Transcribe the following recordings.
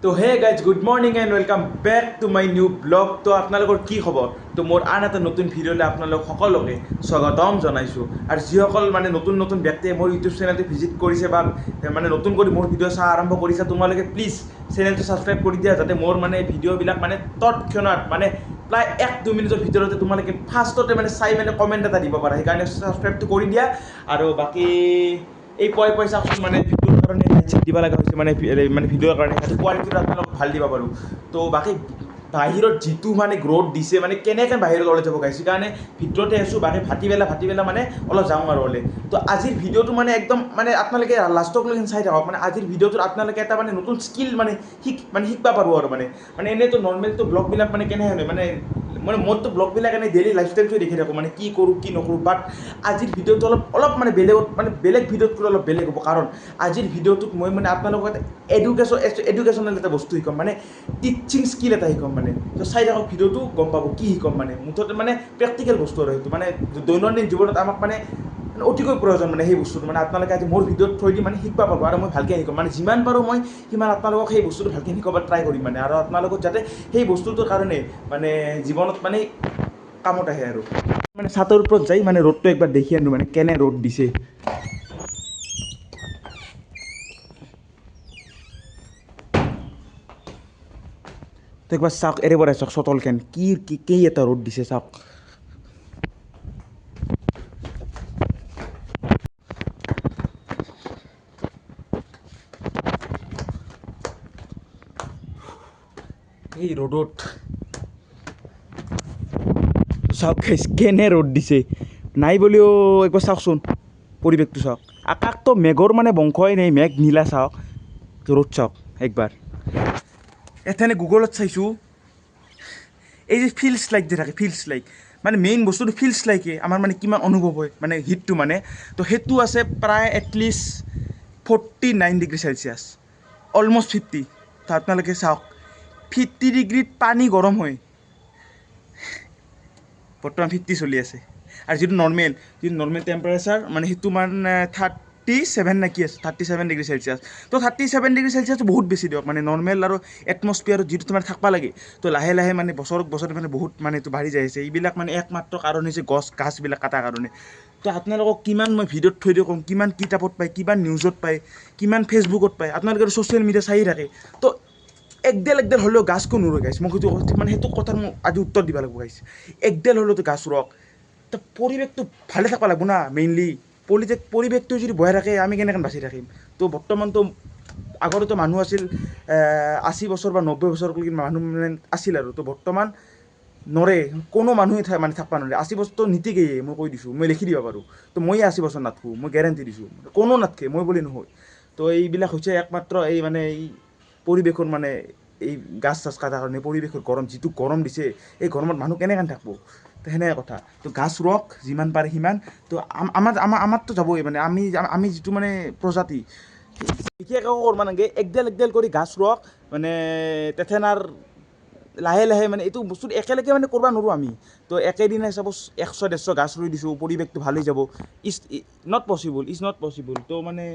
তো hey guys good morning and welcome back to my new blog. তো আপোনালোকৰ কি খবৰ? তো মোৰ আন এটা নতুন ভিডিঅ'লৈ আপোনালোক সকলোকে স্বাগতম জনাইছোঁ। আৰু যিসকল মানে নতুন নতুন ব্যক্তিয়ে মোৰ ইউটিউব চেনেলটো ভিজিট কৰিছে বা মানে নতুন কৰি মোৰ ভিডিঅ' চোৱা আৰম্ভ কৰিছে, তোমালোকে প্লিজ চেনেলটো ছাবস্ক্ৰাইব কৰি দিয়া, যাতে মোৰ মানে ভিডিঅ'বিলাক মানে তৎক্ষণাত মানে প্ৰায় 1-2 মিনিটৰ ভিতৰতে তোমালোকে ফাৰ্ষ্টতে মানে চাই মানে কমেণ্ট এটা দিব পাৰা। সেইকাৰণে ছাবস্ক্ৰাইবটো কৰি দিয়া। আৰু বাকী এই পইচা মানে ভিডিঅ'ৰ কাৰণে দিব লগা হৈছে, মানে ভিডিঅ'ৰ কাৰণে কোৱালিটিটো আপোনালোক ভাল দিব পাৰোঁ। তো বাকী বাহিৰত যিটো মানে গ্ৰ'থ দিছে, মানে কেনেকৈ বাহিৰত ওলাই যাব গাইছে, সেইকাৰণে ভিতৰতে আছোঁ। বাকী ভাটিবেলা মানে অলপ যাওঁ আৰু ওলাই। তো আজিৰ ভিডিঅ'টো মানে একদম মানে আপোনালোকে লাষ্টলৈকে চাই থাকক। মানে আজিৰ ভিডিঅ'টোত আপোনালোকে এটা মানে নতুন স্কিল মানে শিকিব পাৰোঁ আৰু মানে এনেইতো নৰ্মেলটো ব্লগবিলাক মানে কেনেকৈ মানে মোৰতো ব্লগবিলাক এনেই ডেইলি লাইফষ্টাইলটোৱে দেখি থাকোঁ, মানে কি কৰোঁ কি নকৰোঁ। বাট আজিৰ ভিডিঅ'টো অলপ মানে বেলেগ ভিডিঅ'তকৈ অলপ বেলেগ হ'ব। কাৰণ আজিৰ ভিডিঅ'টোত মই মানে আপোনালোকক এডুকেশ্যনেল এটা বস্তু শিকাম, মানে টিচিং স্কিল এটা শিকাম। মানে তো চাই থাকক ভিডিঅ'টো, গম পাব কি শিকাম। মানে মুঠতে মানে প্ৰেক্টিকেল বস্তু আৰু সেইটো মানে দৈনন্দিন জীৱনত আমাক মানে অতিকৈ প্ৰয়োজন। মানে সেই বস্তুটো মানে আপোনালোকে আজি মোৰ ভিডিঅ'ত থৈ দি মানে শিকিব পাব। আৰু মই ভালকৈ শিকাম, মানে যিমান পাৰোঁ মই সিমান আপোনালোকক সেই বস্তুটো ভালকৈ শিকাব ট্ৰাই কৰিম। মানে আৰু আপোনালোকক যাতে সেই বস্তুটোৰ কাৰণে মানে জীৱনত মানে কামত আহে। আৰু মানে ছাতৰ ওপৰত যাই মানে ৰ'দটো একবাৰ দেখি আনো, মানে কেনে ৰ'দ দিছে। তো একবাৰ চাওক, এৰে বৰাই চাওক চটলখেন কি এটা ৰ'দ দিছে চাওক। এই ৰ'দত চাওক কেনে ৰ'দ দিছে। নাই বুলিও একবাৰ চাওকচোন, পৰিৱেশটো চাওক। আকাশটো মেঘৰ মানে বংশই নাই, মেঘ নীলা চাওক, ৰ'দ চাওক একবাৰ। এথেনে গুগলত চাইছোঁ, এই যে ফিল্ডছ লাইক যে থাকে, ফিল্ডছ লাইক মানে মেইন বস্তুটো ফিল্ডছ লাইকে আমাৰ মানে কিমান অনুভৱ হয় মানে হিটটো মানে। তো সেইটো আছে প্ৰায় এটলিষ্ট 49 ডিগ্ৰী চেলচিয়াছ, অলমষ্ট 50। তো আপোনালোকে চাওক 50 ডিগ্ৰীত পানী গৰম হয়, বৰ্তমান 50 চলি আছে। আৰু যিটো নৰ্মেল টেম্পাৰেচাৰ মানে সেইটো মানে 37 নে কি আছে, 37 ডিগ্ৰী চেলচিয়াছ। তো 37 ডিগ্ৰী চেলচিয়াছটো বহুত বেছি দিয়ক। মানে নৰ্মেল আৰু এটমস্ফিয়াৰত যিটো তোমাৰ থাকিব লাগে, তো লাহে লাহে মানে বছৰত মানে বহুত মানে এইটো বাঢ়ি যাই আছে। এইবিলাক মানে একমাত্ৰ কাৰণ হৈছে গাছবিলাক কটাৰ কাৰণে। তো আপোনালোকক কিমান মই ভিডিঅ'ত থৈ দিওঁ, কওঁ কিমান কিতাপত পায়, কিমান নিউজত পায়, কিমান ফেচবুকত পায়, আপোনালোকে ছ'চিয়েল মিডিয়া চাই থাকে। তো একডেল হ'লেও গাছ কিয় নোৰোৱে গাইছ, মোক সেইটো মানে সেইটো কথাৰ মোক আজি উত্তৰ দিব লাগিব গাইছ। একডেল হ'লেওতো গাছ ৰোৱক। তো পৰিৱেশটো ভালে থাকিব লাগিব না মেইনলি। পৰিৱেশটো যদি বেয়া থাকে, আমি কেনেকৈ বাচি থাকিম? তো বৰ্তমানতো আগতেতো মানুহ আছিল 80 বছৰ বা 90 বছৰলৈকে মানুহ মানে আছিল আৰু। তো বৰ্তমান নৰে, কোনো মানুহে মানে থাকিব নোৱাৰে। 80 বছৰটো নীতিকেয়ে মই কৈ দিছোঁ, মই লিখি দিব পাৰোঁ। তো মই 80 বছৰ নাথাকোঁ, মই গেৰেণ্টি দিছোঁ। কোনো নাথাকে, মই বুলি নহয়। তো এইবিলাক হৈছে একমাত্ৰ এই মানে এই পৰিৱেশৰ মানে এই গাছ চাছ কটাৰ কাৰণে। পৰিৱেশৰ গৰম, যিটো গৰম দিছে, এই গৰমত মানুহ কেনেকৈ থাকিব? তো সেনেকৈ কথা। তো গাছ ৰোৱক যিমান পাৰে সিমান। তো আমাৰতো যাবই, মানে আমি যিটো মানে প্ৰজাতি, বিশেষ একো কৰিব নালাগে, একডেল কৰি গাছ ৰোৱক। মানে তেথেনাৰ লাহে লাহে মানে এইটো বস্তুটো একেলগে মানে কৰিব নোৱাৰোঁ আমি। তো একেদিনাই চাপ'জ 100-150 গাছ ৰুই দিছোঁ, পৰিৱেশটো ভাল হৈ যাব। Is not possible. তো মানে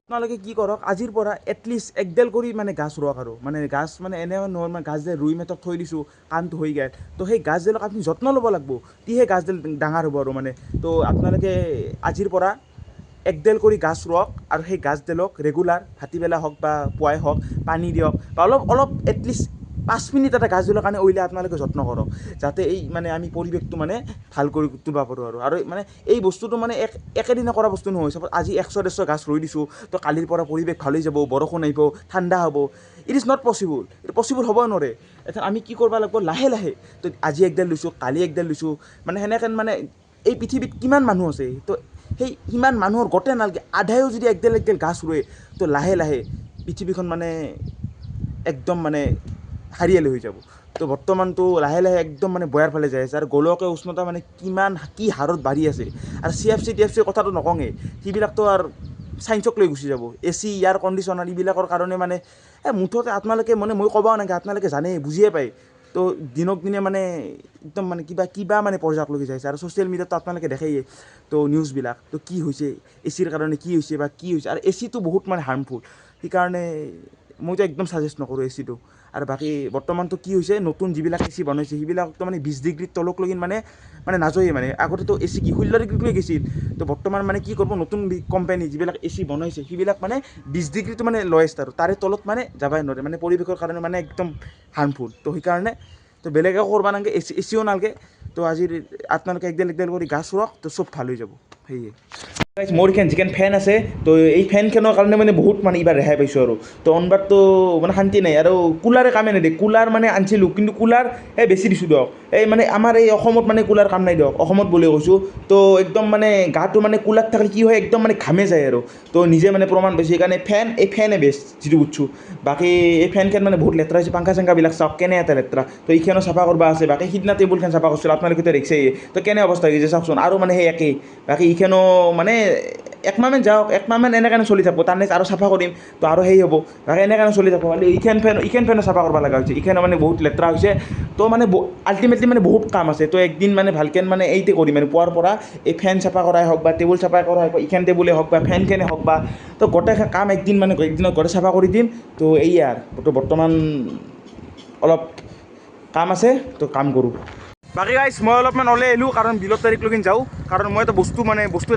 আপোনালোকে কি কৰক, আজিৰ পৰা এটলিষ্ট একডেল কৰি মানে গাছ ৰোৱক। আৰু মানে গাছ মানে এনে নহয় মানে গাছ যে ৰুই মেটক থৈ দিছোঁ, কামটো হৈ গ'ল। তো সেই গাছডালক আপুনি যত্ন ল'ব লাগিব, তেতিয়াহে গাছডাল ডাঙৰ হ'ব। আৰু মানে তো আপোনালোকে আজিৰ পৰা একডেল কৰি গাছ ৰোৱক। আৰু সেই গাছডালক ৰেগুলাৰ ভাটিবেলা হওক বা পুৱাই হওক পানী দিয়ক, বা অলপ এটলিষ্ট 5 মিনিট এটা গাছডালৰ কাৰণে উলিয়াই আপোনালোকে যত্ন কৰক, যাতে এই মানে আমি পৰিৱেশটো মানে ভাল কৰি তুলিব পাৰোঁ। আৰু মানে এই বস্তুটো মানে একেদিনা কৰা বস্তু নহয়। চাপ'জ আজি 100-150 গাছ ৰুই দিছোঁ, তো কালিৰ পৰা পৰিৱেশ ভাল হৈ যাব, বৰষুণ আহিব, ঠাণ্ডা হ'ব। ইট ইজ নট পচিবল, এইটো পচিবল হ'বই নোৱাৰে। এতিয়া আমি কি কৰিব লাগিব, লাহে লাহে। তো আজি একডাল ৰুইছোঁ, কালি একডাল ৰুইছোঁ, মানে সেনেকৈ মানে এই পৃথিৱীত কিমান মানুহ আছে, তো সেই সিমান মানুহৰ গোটেই নালাগে, আধায়ো যদি একডাল গাছ ৰুৱে, তো লাহে লাহে পৃথিৱীখন মানে একদম মানে হাৰিয়ালি হৈ যাব। তো বৰ্তমানটো লাহে লাহে একদম মানে বয়াৰ ফালে যাই আছে। আৰু গোলকীয় উষ্ণতা মানে কি হাৰত বাঢ়ি আছে। আৰু CFC কথাটো নকওঁৱেই, সেইবিলাকতো আৰু চাইন্সক লৈ গুচি যাব। AC, এয়াৰ কণ্ডিশ্যনাৰ এইবিলাকৰ কাৰণে মানে মুঠতে আপোনালোকে মানে মই ক'ব নালাগে, আপোনালোকে জানেই, বুজিয়ে পায়। তো দিনক দিনে মানে একদম মানে কিবা মানে পৰ্যায়লৈকে যাইছে। আৰু ছ'চিয়েল মিডিয়াতো আপোনালোকে দেখেয়ে তো নিউজবিলাক। তো কি হৈছে, ACৰ কাৰণে কি হৈছে বা কি হৈছে। আৰু AC টো বহুত মানে হাৰ্মফুল। সেইকাৰণে মইতো একদম ছাজেষ্ট নকৰোঁ এ চিটো। আৰু বাকী বৰ্তমানতো কি হৈছে নতুন যিবিলাক এ চি বনাইছে সেইবিলাকতো মানে 20 ডিগ্ৰীৰ তলক লগি মানে নাযায়েই মানে। আগতেতো এ চি কি 16 ডিগ্ৰীত লৈ গৈছিল। তো বৰ্তমান মানে কি কৰিব নতুন কোম্পানী যিবিলাক এ চি বনাইছে সেইবিলাক মানে 20 ডিগ্ৰীটো মানে লয়েষ্ট আৰু তাৰে তলত মানে যাবই নোৱাৰে, মানে পৰিৱেশৰ কাৰণে মানে একদম হাৰ্মফুল। তো সেইকাৰণে তো বেলেগে কৰিব নালাগে, এ চিও নালাগে। তো আজিৰ আপোনালোকে একডাল কৰি গাছ ৰুৱক, তো চব ভাল হৈ যাব। সেয়ে মোৰ এইখন যিখন ফেন আছে, তো এই ফেনখনৰ কাৰণে মানে বহুত মানে এইবাৰ ৰেহাই পাইছোঁ আৰু। তো অনবাৰতো মানে শান্তি নাই। আৰু কুলাৰে কামে নিদিয়ে, কুলাৰ মানে আনিছিলোঁ কিন্তু কুলাৰ বেছি দিছোঁ দিয়ক। এই মানে আমাৰ এই অসমত মানে কুলাৰ কাম নাই দিয়ক, অসমত বুলি কৈছোঁ। তো একদম মানে গাটো মানে কুলাৰ থাকিলে কি হয় একদম মানে ঘামে যায় আৰু। তো নিজে মানে প্ৰমাণ পাইছোঁ। সেইকাৰণে ফেনে বেষ্ট যিটো বুজছোঁ। বাকী এই ফেনখন মানে বহুত লেতেৰা হৈছে, পাংখা চাংখাবিলাক চাওক কেনে এটা লেতেৰা। তো এইখনো চাফা কৰিব আছে। বাকী সিদিনা টেবুলখন চাফা কৰিছিলোঁ, আপোনালোকেতো দেখিছেই। তো কেনে অৱস্থা হৈছে চাওকচোন, আৰু মানে সেই একেই। বাকী এইখনো মানে একমাহমান যাওক, একমাহমান এনেকৈ চলি থাকোঁ, তাৰ নেক্সট আৰু চাফা কৰিম, তো আৰু সেই হ'ব। বাকী এনেকৈ চলি থাকোঁ। খালি এইখন ফেনো চাফা কৰিব লগা হৈছে, এইখনো মানে বহুত লেতেৰা হৈছে। তো মানে আল্টিমেটলি মানে বহুত কাম আছে। তো একদিন মানে ভালকৈ মানে এইতে কৰিম মানে পুৱাৰ পৰা এই ফেন চাফা কৰাই হওক বা টেবুল চাফা কৰাই হওক, এইখন টেবুলে হওক বা ফেনখনে হওক বা, তো গোটেই কাম একদিন মানে একদিনত গোটেই চাফা কৰি দিম। তো এইয়ে আৰু বৰ্তমান অলপ কাম আছে, তো কাম কৰোঁ। বাকী গাইছ মই অলপমান ওলাই আহিলোঁ, কাৰণ বিলৰ তাৰিখ লগিন যাওঁ। কাৰণ মই এটা বস্তু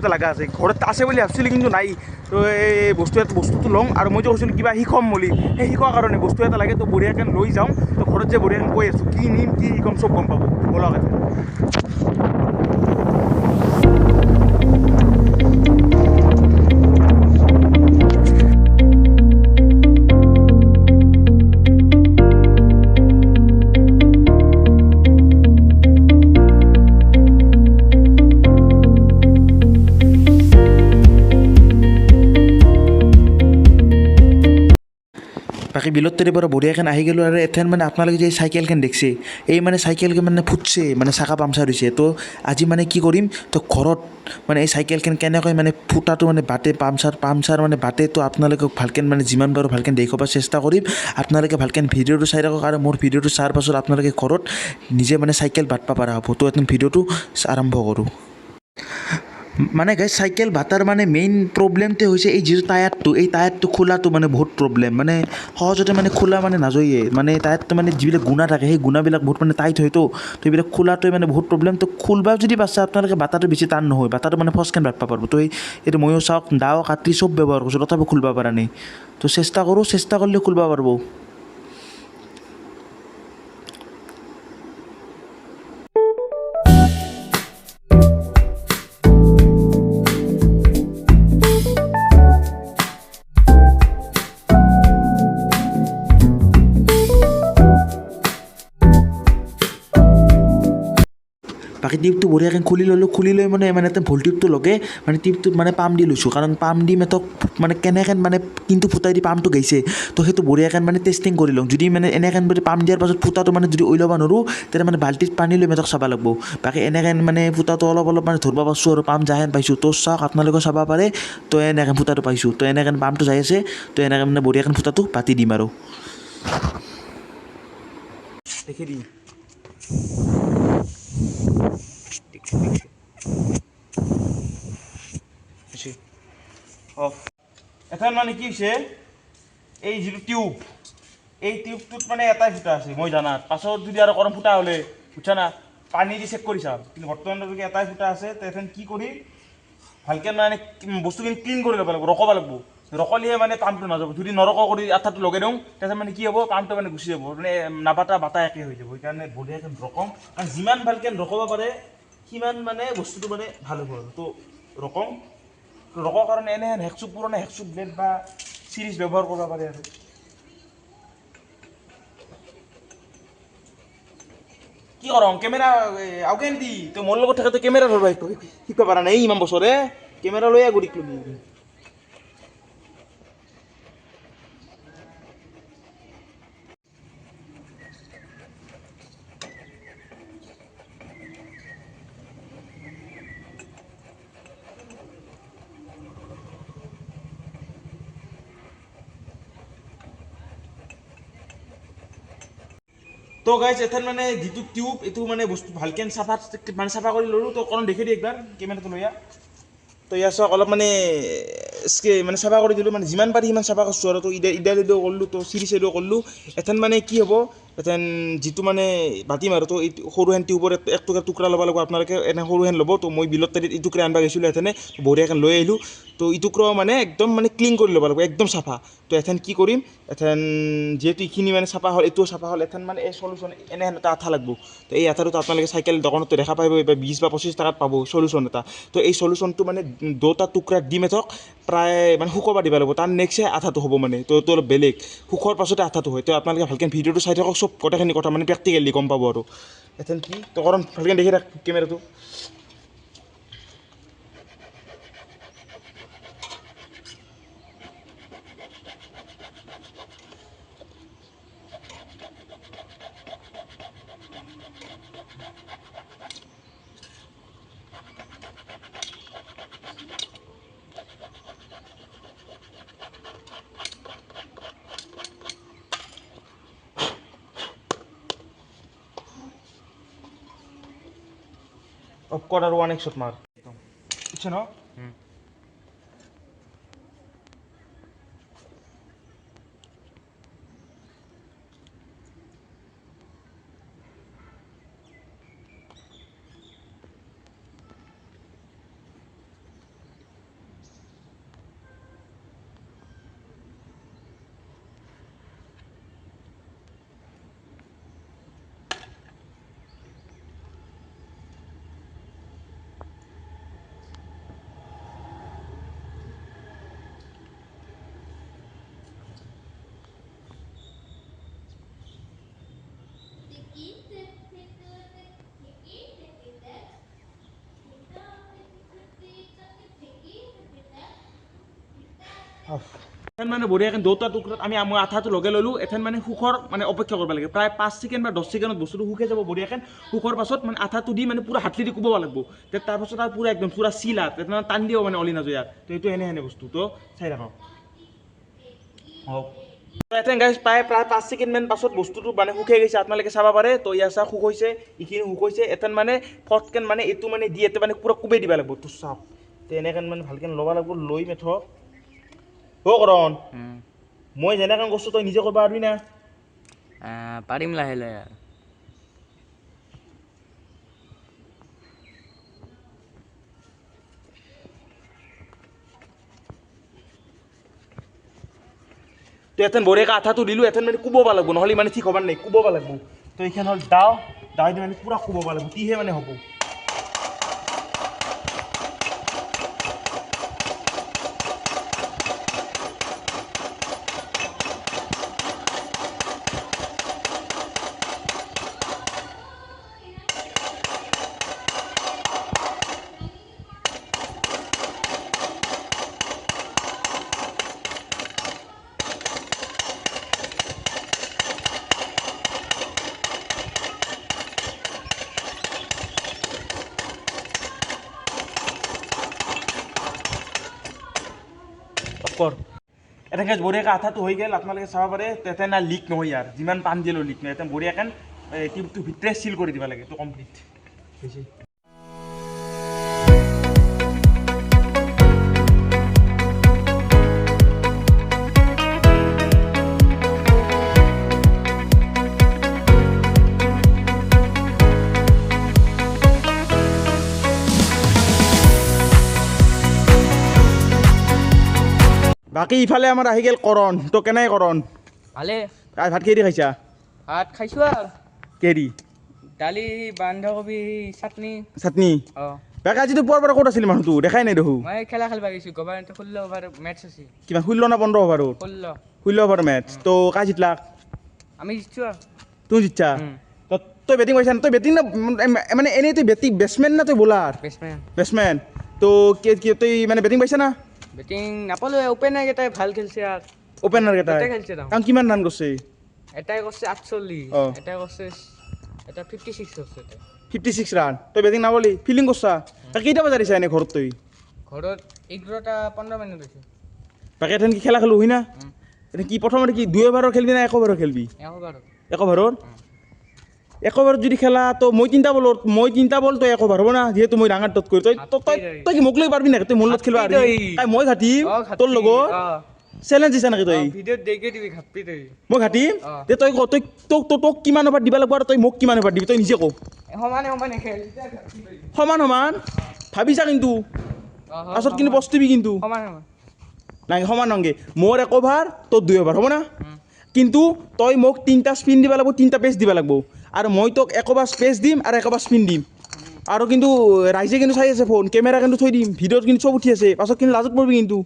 এটা লগা আছে, ঘৰত আছে বুলি ভাবিছিলোঁ কিন্তু নাই। তো এই বস্তুটো লওঁ, আৰু মই যে কৈছিলোঁ কিবা শিকম বুলি, সেই শিকাৰ কাৰণে বস্তু এটা লাগে। তো বঢ়িয়াকৈ লৈ যাওঁ, তো ঘৰত যে বঢ়িয়াকৈ কৈ আছোঁ কি নিম কি শিকম চব গম পাব বলক আছে। বাকী বিলত তাৰিৰ পৰা বঢ়িয়াকৈ আহি গ'লোঁ। আৰু এথেন মানে আপোনালোকে যে চাইকেলখন দেখছে, এই মানে চাইকেলখন মানে ফুটছে, মানে চাকা পামচাৰ হৈছে। তো আজি মানে কি কৰিম, তো ঘৰত মানে এই চাইকেলখন কেনেকৈ মানে ফুটাটো মানে বাটে পামচাৰ মানে বাটে, তো আপোনালোকক ভালকৈ মানে যিমান পাৰোঁ ভালকৈ দেখুৱাব চেষ্টা কৰিম। আপোনালোকে ভালকৈ ভিডিঅ'টো চাই থাকক, আৰু মোৰ ভিডিঅ'টো চোৱাৰ পাছত আপোনালোকে ঘৰত নিজে মানে চাইকেল বাটবা পৰা হ'ব। তো এখন ভিডিঅ'টো আৰম্ভ কৰোঁ। মানে গাইজ চাইকেল ভাটাৰ মানে মেইন প্ৰব্লেমটো হৈছে এই যিটো টায়াৰটো, এই টায়াৰটো খোলাটো মানে বহুত প্ৰব্লেম। মানে সহজতে মানে খোলা মানে নাযায়ে, মানে টায়াৰটো মানে যিবিলাক গুণা থাকে সেই গুণাবিলাক বহুত মানে টাইট হয়তো। তো এইবিলাক খোলাটোৱে মানে বহুত প্ৰব্লেম। তো খুলবা যদি পাছে আপোনালোকে বাটাটো বেছি টান নহয়, বাটাটো মানে ফচকেন বাটবা পাৰিব। তো এইটো ময়ো চাওক দাও কাটি চব ব্যৱহাৰ কৰিছোঁ, তথাপি খুলব পৰা নাই। তো চেষ্টা কৰিলে খুলব পাৰিব। বাকী টিউবটো বঢ়িয়াকৈ খুলি ল'লোঁ, খুলি লৈ মানে এটা ভল টিউবটো লগে মানে টিউবটোত মানে পাম্প দি লৈছোঁ। কাৰণ পাম্প দি মেটক মানে কেনেকৈ মানে কিন্তু ফুটাই দি পাম্পটো গৈছে, তো সেইটো বঢ়িয়াকৈ মানে টেষ্টিং কৰি লওঁ। যদি মানে এনেকৈ যদি পাম্প দিয়াৰ পাছত ফুটাটো মানে যদি ওলাব নোৱাৰোঁ, তেতিয়া মানে বাল্টিত পানী লৈ মেটক চাব লাগিব। বাকী এনেকৈ মানে ফুটাটো অলপ মানে ধৰিব পাৰিছোঁ আৰু পাম্প যায় হেন পাইছোঁ। তো চাওক আপোনালোকেও চাব পাৰে। তো এনেকৈ ফুটাটো পাইছোঁ, তো এনেকৈ পাম্পটো যাই আছে। তো এনেকৈ মানে বঢ়িয়াকৈ ফুটাটো পাতি দিম আৰু দেখি দিম। এখন মানে কি হৈছে, এই যিটো টিউব, এই টিউবটোত মানে এটাই ফুটা আছে মই জানাত। পাছত যদি আৰু গৰম ফুটা হ'লে বুজছা না, পানী দি চেক কৰি চাম। কিন্তু বৰ্তমানলৈকে এটাই ফুটা আছে। তো এখন কি কৰি ভালকৈ মানে বস্তুখিনি ক্লিন কৰি ল'ব লাগিব, ৰখাব লাগিব। ৰখালেহে মানে পাম্পটো নাযাব। যদি নৰকা কৰি আঠাটো লগাই দিওঁ, তেতিয়া মানে কি হ'ব, পাম্পটো মানে গুচি যাব, মানে নাবাটা বাটা একে হৈ যাব। সেইকাৰণে বঢ়িয়াকৈ ৰখাওঁ, কাৰণ যিমান ভালকৈ ৰখাব পাৰে সিমান মানে বস্তুটো মানে ভাল হ'ব আৰু। তো ৰখাওঁ, ৰখাৰ কাৰণে এনে হেকচুক পুৰণা হেকচুক ব্লেড বা চিৰিজ ব্যৱহাৰ কৰিব পাৰে আৰু। কি কৰম কেমেৰা আউকে নিদি, তো মোৰ লগত থাকোঁতে কেমেৰা ধৰিব শিকিব পৰা নাই ইমান বছৰে, কেমেৰা লৈয়ে ঘূৰি ল'বি। তো গাইজ এথান মানে যিটো টিউব, এইটো মানে বস্তু ভালকৈ চাফা কৰি ল'লোঁ। তো অকণ দেখি দি একবাৰ কেমেৰাটো লৈয়া। তো ইয়াৰ চাওক অলপ মানে মানে চাফা কৰি দিলোঁ মানে যিমান পাৰি সিমান চাফা কৰিছোঁ আৰু তো ইডাইদেও কৰিলোঁ তো চিৰি চাইডেও কৰিলোঁ এথেন মানে কি হ'ব এথেন যিটো মানে বাতিম আৰু তো এই সৰুহেন টিউবৰ এক টুকুৰা ল'ব লাগিব আপোনালোকে এনে সৰুহেন ল'ব তো মই বিলত তাৰিত ইটুকুৰা আনবা গৈছিলোঁ এথেনে বঢ়িয়াকৈ লৈ আহিলোঁ তো ইটুকুৰা মানে একদম মানে ক্লিন কৰি ল'ব লাগিব একদম চাফা তো এথেন কি কৰিম এথেন যিহেতু এইখিনি মানে চাফা হ'ল এইটোও চাফা হ'ল এথেন মানে এই চলিউশ্যন এনেহেন এটা আঠা লাগব তো এই আঠাটো আপোনালোকে চাইকেল দোকানতো দেখা পাব বা 20 বা 25 টাকাত পাব চলিউশ্যন এটা তো এই চলিউশ্যনটো মানে দুটা টুকুৰা দি মেথক প্ৰায় মানে শুকাব দিব লাগিব তাৰ নেক্সটে আঠাটো হ'ব মানে তো এইটো অলপ বেলেগ শুকোৱাৰ পাছতে আঠাটো হয় তো আপোনালোকে ভালকৈ ভিডিঅ'টো চাই থাকক চব গোটেইখিনি কথা মানে প্ৰেক্টিকেলি গম পাব আৰু এথেন কি তো কাৰণ ভালকৈ দেখি থাক কেমেৰাটো অফ কৰ আৰু 1x মাৰ বুজিছ ন এথেন মানে বঢ়িয়াকৈ দুটা টুকুৰত মই আঠাটো লগাই ল'লোঁ এথেন মানে সুখৰ মানে অপেক্ষা কৰিব লাগে প্ৰায় 5 ছেকেণ্ড বা 10 ছেকেণ্ডত বস্তুটো শুকাই যাব বঢ়িয়াকৈ সুখৰ পাছত মানে আঠাটো দি মানে পুৰা হাতলি দি কোবাব লাগিব তাৰপাছত আৰু পুৰা একদম পুৰা চিলা মানে টান দিও মানে অলি নাযায় তো এইটো সেনে বস্তু তো চাই থাকক এথেন গাইজ প্ৰায় 5 ছেকেণ্ডমান পাছত বস্তুটো মানে শুকাই গৈছে আপোনালোকে চাব পাৰে তো ইয়াৰ চাহ শুকাইছে এইখিনি শুকাইছে এথেন মানে ফটকেন মানে এইটো মানে দি ইয়াতে মানে পুৰা কোবাই দিব লাগিব তো চাওক তো এনেকৈ মানে ভালকৈ ল'ব লাগিব লৈ মেথক কৰণ মই যেনেকৈ কৈছোঁ তই নিজে কৰিব পাৰিবি না পাৰিম লাহে লাহে তো এথেন বঢ়িয়াকৈ আঠাটো দিলোঁ এথেন মানে কোবাব লাগিব নহ'লে মানে ঠিক হ'ব নাই কোবাব লাগিব তো এইখন হ'ল দাও দি মানে পুৰা কোবাব লাগিব তিহে মানে হ'ব এনেকৈ বঢ়িয়াকৈ আঠাটো হৈ গ'ল আপোনালোকে চাব পাৰে তেতে না লিক নহয় ইয়াৰ যিমান পানী দিলেও লিক নহয় এতিয়া বঢ়িয়াকৈ টিউবটো ভিতৰে চিল কৰি দিব লাগে এইটো কমপ্লিট হৈছে বাকী ইফালে আমাৰ আহি গ'ল কৰণ তো কেনে কৰণ ভালে ভাত কিহেদি খাইছা ভাত খাইছোঁ আৰু কিহেদি দালি বন্ধাকবি চাটনি বাকী আজিতো পুৱাৰ পৰা ক'ত আছিলে মানুহটো দেখাই নাই দেখোঁ মই খেলা খেলিব গৈছোঁ গভৰ্ণমেণ্টে 16 অভাৰ মেটচ আছে কিমান 16 না 15 অভাৰত 16 অভাৰ মেটচ তো কাই জিতলাক আমি জিতছোঁ আৰু তুমি জিতছা তো তই বেটিং কৰিছা তই বেটিং না মানে এনেই তই বেটছমেন না তই বলাৰ বেটছমেন তো তই মানে বেটিং পাইছা না বেটিং নাপালোঁ ওপেনাৰ কেইটাই ভাল খেলিছে আৰু ওপেনাৰ কেইটাই খেলিছে কাৰণ কিমান ৰান কৰিছে এটাই কৰিছে 48 এটাই কৰিছে এটা 56 কৰিছে 56 ৰান তই বেটিং নাপালি ফিল্ডিং কৰছা কেইটা বজাত আহিছা এনেই ঘৰত তই ঘৰত 11টা 15 মিনিট হৈছে বাকী এথেন কি খেলা খেলো হয় না এতিয়া কি প্ৰথমতে কি 2 অভাৰৰ খেলবি না 1 অভাৰৰ খেলবি 1 অভাৰৰ 1 অভাৰৰ এক অভাৰত যদি খেলা তো মই তিনিটা বল তই এক অভাৰ হ'ব না যিহেতু মই ডাঙৰ তত কৰি তই কি মোক লৈ পাৰিবি নেকি তই মোৰ লগত খেলিব ঘাপটি পাৰিবি তই। মই ঘাটিম তোৰ লগত চেলেঞ্জ দিছা নেকি তই ভিডিঅ'ত দেৰিকে দিবি ঘাপটি তই মই ঘাটিম অ'। তে তই তোক কিমান অভাৰ দিব লাগিব আৰু তই মোক কিমান অভাৰ দিবি তই নিজে কওঁ সমানে খেল তেতিয়া ঘাপটি তই সমান ভাবিছা কিন্তু পাছত কিন্তু পস্তিবি কিন্তু সমান নাই সমান নংগে মোৰ এক অভাৰ তোৰ 2 অভাৰ হ'ব না কিন্তু তই মোক 3টা স্পিন দিব লাগিব 3টা পেচ দিব লাগিব আৰু মই তোক এক অভাৰ পেচ দিম আৰু এক অভাৰ স্পিন দিম আৰু কিন্তু ৰাইজে কিন্তু চাই আছে ফোন কেমেৰা কিন্তু থৈ দিম ভিডিঅ'ত কিন্তু চব উঠি আছে পাছত কিন্তু লাজত পৰিবি কিন্তু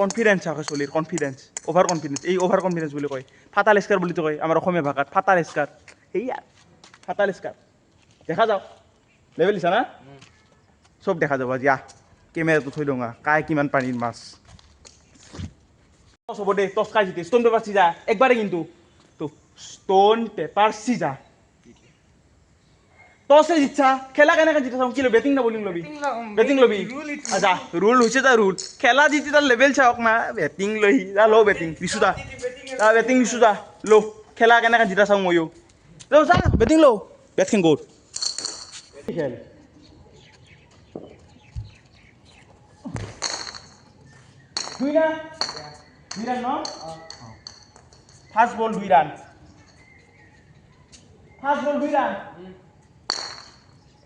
কনফিডেন্স আছে চলিৰ কনফিডেন্স অভাৰ কনফিডেন্স এই অভাৰ কনফিডেন্স বুলি কয় ফাটাল স্কাৰ বুলি কয় আমাৰ অসমীয়া ভাষাত ফাটাল স্কাৰ সেয়া ফাটাল স্কাৰ দেখা যাওক লেভেল দিছা না চব দেখা যাব আজি আহ কেমেৰাটো থৈ দিওঁ কাই কিমান পানীৰ মাছ টছ হ'ব দে টছ কাই জিতে ষ্ট'ন পেপাৰ চিজা একবাৰে কিন্তু তো ষ্ট'ন পেপাৰ চিজা টছে জিতছা খেলা কেনেকৈ জিতা চাওঁ কি ল'বি বেটিং না বলিং ল'বি বেটিং ল'বি আচ্ছা ৰুল হৈছে যা ৰুল খেলা জিতি তাৰ লেভেল চাওক না বেটিং লৈ যা ল বেটিং দিছোঁ যা বেটিং দিছোঁ যা ল খেলা কেনেকৈ জিতা চাওঁ ময়ো ল যা বেটিং ল বেটিং ক'ত খেল দুই রান ন ফার্স্ট বল 2 রান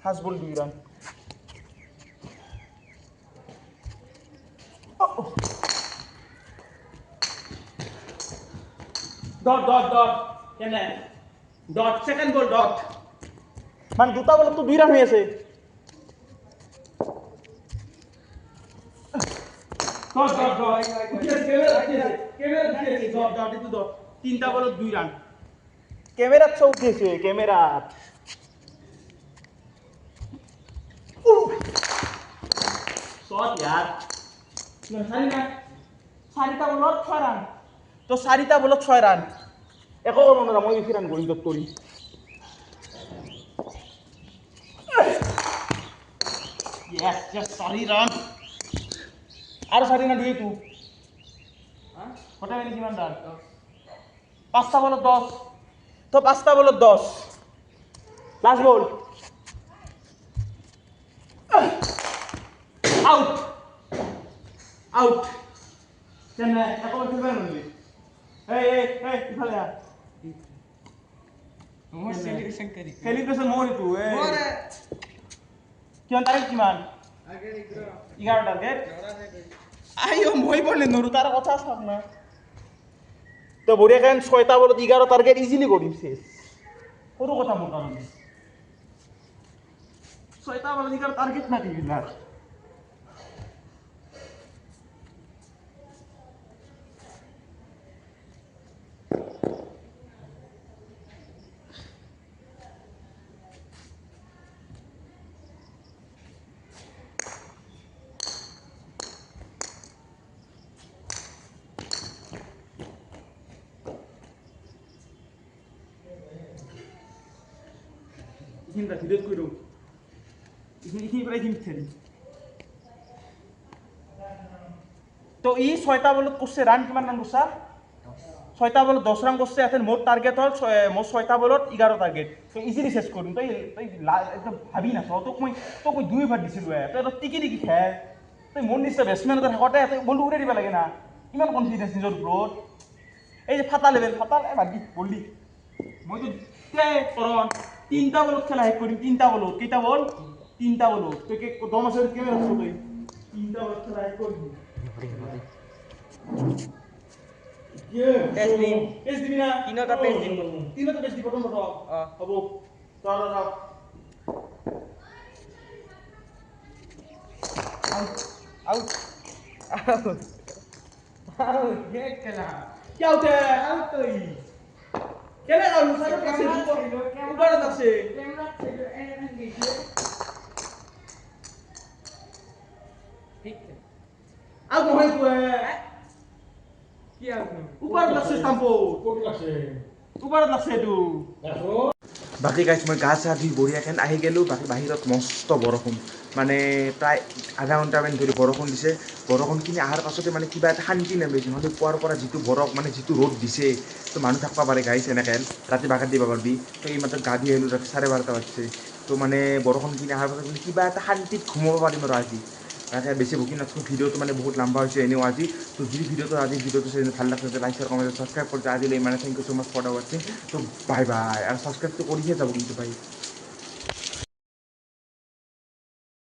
ফার্স্ট বল 2 রান ডট কেনে ডট সেকেন্ড বল ডট মানে দুটা বলত তো 2 রান হয়ে আছে তিনটা বলত 2 রান ক্যামেরাত চৌ উঠিছে ক্যামেরাত শট यार চাৰিটা বলত 6 ৰান তো 4টা বলত 6 ৰান একো কৰিব নোৱাৰা মই বেছি ৰান কৰিম তোক কৰি yes just 4 ৰান আৰু 4 না দিয়ে তু কটা মানে কিমান রান 5টা বলত 10 তো 5টা বলত 10 লাস্ট বল আউট কেনে একো খেলবে নলি এই ইফালে আ মোৰ সেলিব্ৰেশন কৰি সেলিব্ৰেশন মোৰ তু কিমান তাৰিখ কিমান 11 টাৰ্গেট আইও মই বলে নৰু তাৰ কথা চাক না তো বঢ়িয়া কেন 6টা বলত 11 টাৰ্গেট ইজিলি কৰিম শেষ সৰু কথা মোৰ কাৰণে 6টা বলত 11 টাৰ্গেট না দিলাৰ ইখিনটা ভিডিঅ'ত কৈ দিওঁ এইখিনি পৰা এইখিনি খেলি তো ই 6টা বলত করছে রান কিমান রান করছা 6টা বলত 10 রান করছে এখন মোট টার্গেট হল মোট 6টা বলত 11 টার্গেট তো ইজিলি শেষ করুন তুই একদম ভাবি না তোক মই 2 ওভার দিছিলো তই টিকি খেল তুই মোৰ নিশ্চয় বেটসমেন এটা থাকতে তই বলটো উৰাই দিব লাগে না ইমান কনফিডেন্স নিজৰ ওপৰত এই যে ফাটা লেভেল ফাটাল বাদ দি বললি মইতো কৰণ 3টা বলত খেলা শেষ কৰিম 3টা বলত কেইটা বল 3টা বলত তুই দম আছে কেমেৰা ৰাখছ তই 3টা বলত খেলা শেষ কৰিবি পেজ দিম পেজ দিবি না তিনিটা পেজ দিম তিনিটা পেজ দিব প্ৰথম হ'ব ৰ আউট ये खेला क्या होता है आउट तो ही কেনে আউট সাইড আছে উপরে আছে कैमरा से एन देखिए ठीक है আউট নহয় তো क्या आउट উপরে লাগছে স্টাম্পো কোট লাগছে উপরে লাগছে তো বাকী গাইছ মই গা চা ধুই বঢ়িয়াকৈ আহি গ'লোঁ বাকী বাহিৰত মস্ত বৰষুণ মানে প্ৰায় আধা ঘণ্টামান ধৰি বৰষুণ দিছে বৰষুণখিনি অহাৰ পাছতে মানে কিবা এটা শান্তি নামিছে নহ'লে পুৱাৰ পৰা যিটো মানে যিটো ৰ'দ দিছে তো মানুহ থাকিব পাৰে গাইছ এনেকৈ ৰাতি বাগাত দিব পাৰিবি তো এই মাত্ৰ গা ধুই আহিলোঁ ৰাতি 12:30 বাজিছে তো মানে বৰষুণখিনি অহাৰ পাছত কিবা এটা শান্তিত ঘুমাব পাৰিম আৰু আজি তাকে বেছি বকি নাথাকোঁ ভিডিঅ'টো মানে বহুত লম্বা হৈছে এনেও আজি তো যদি আজিৰ ভিডিঅ'টো ভাল লাগিছে লাইক শ্বেয়াৰ কমেণ্ট ছাবস্ক্ৰাইব কৰিছে আজিলৈ মানে thank you so' much for the ৱাচিং তো বাই বাই আৰু ছাবস্ক্ৰাইবটো কৰিহে যাব কিন্তু ভাই